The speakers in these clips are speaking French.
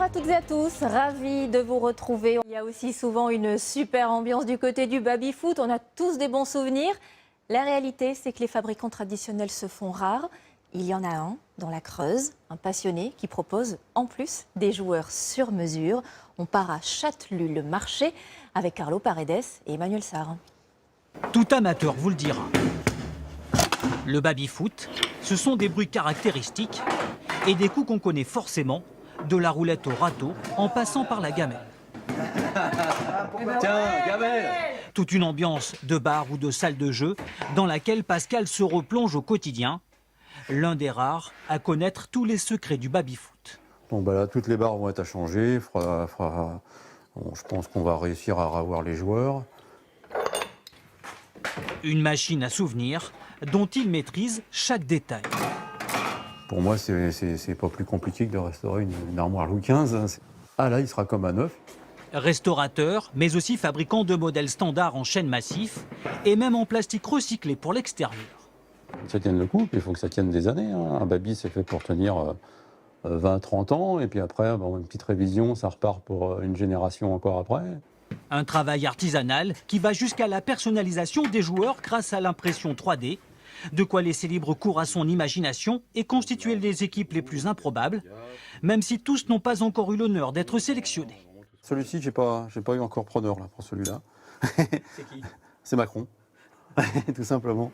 à toutes et à tous, ravi de vous retrouver. Il y a aussi souvent une super ambiance du côté du baby-foot, on a tous des bons souvenirs. La réalité, c'est que les fabricants traditionnels se font rares. Il y en a un dans la Creuse, un passionné qui propose en plus des joueurs sur mesure. On part à Châtelus-le-Marché avec Carlo Paredes et Emmanuel Sarr. Tout amateur vous le dira. Le baby-foot, ce sont des bruits caractéristiques et des coups qu'on connaît forcément, de la roulette au râteau en passant par la gamelle. Tiens, gamelle! Toute une ambiance de bar ou de salle de jeu dans laquelle Pascal se replonge au quotidien, l'un des rares à connaître tous les secrets du baby-foot. Donc là, toutes les barres vont être à changer. Je pense qu'on va réussir à revoir les joueurs. Une machine à souvenirs dont il maîtrise chaque détail. Pour moi, c'est pas plus compliqué que de restaurer une armoire Louis XV. Ah là, il sera comme un neuf. Restaurateur, mais aussi fabricant de modèles standards en chêne massif et même en plastique recyclé pour l'extérieur. Que ça tienne le coup, puis il faut que ça tienne des années. Un baby, c'est fait pour tenir 20-30 ans. Et puis après, une petite révision, ça repart pour une génération encore après. Un travail artisanal qui va jusqu'à la personnalisation des joueurs grâce à l'impression 3D. De quoi laisser libre cours à son imagination et constituer les équipes les plus improbables, même si tous n'ont pas encore eu l'honneur d'être sélectionnés. Celui-ci, j'ai pas eu encore preneur là, pour celui-là. C'est qui? C'est Macron, tout simplement.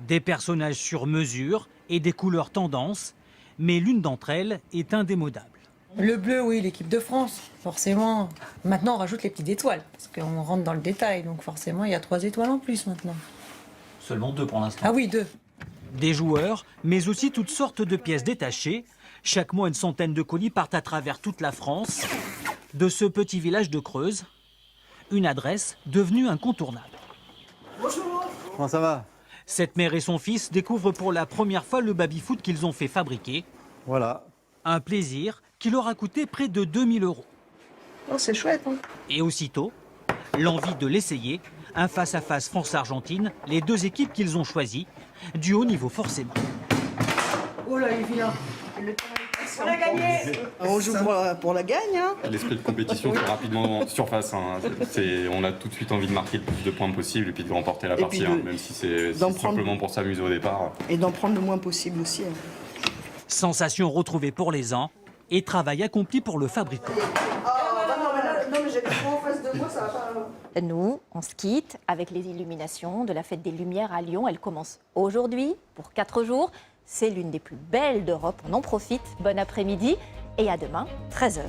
Des personnages sur mesure et des couleurs tendances, mais l'une d'entre elles est indémodable. Le bleu, oui, l'équipe de France, forcément. Maintenant, on rajoute les petites étoiles, parce qu'on rentre dans le détail, donc forcément, il y a 3 étoiles en plus maintenant. Seulement 2 pour l'instant. Ah oui, 2. Des joueurs, mais aussi toutes sortes de pièces détachées. Chaque mois, une centaine de colis partent à travers toute la France. De ce petit village de Creuse, une adresse devenue incontournable. Bonjour. Comment ça va? Cette mère et son fils découvrent pour la première fois le baby-foot qu'ils ont fait fabriquer. Voilà. Un plaisir qui leur a coûté près de 2000 €. Oh, c'est chouette, hein. Et aussitôt, l'envie de l'essayer. Un face-à-face France-Argentine, les deux équipes qu'ils ont choisies, du haut niveau forcément. Oh là, il est vilain. On a gagné. On joue pour la gagne, hein. L'esprit de compétition fait rapidement surface. On a tout de suite envie de marquer le plus de points possible et puis de remporter la partie, même si c'est simplement pour s'amuser au départ. Et d'en prendre le moins possible aussi. Hein. Sensation retrouvée pour les uns et travail accompli pour le fabricant. Non, mais j'ai trop en face de moi, ça va pas. Nous, on se quitte avec les illuminations de la Fête des Lumières à Lyon. Elle commence aujourd'hui pour 4 jours. C'est l'une des plus belles d'Europe. On en profite. Bon après-midi et à demain, 13 h.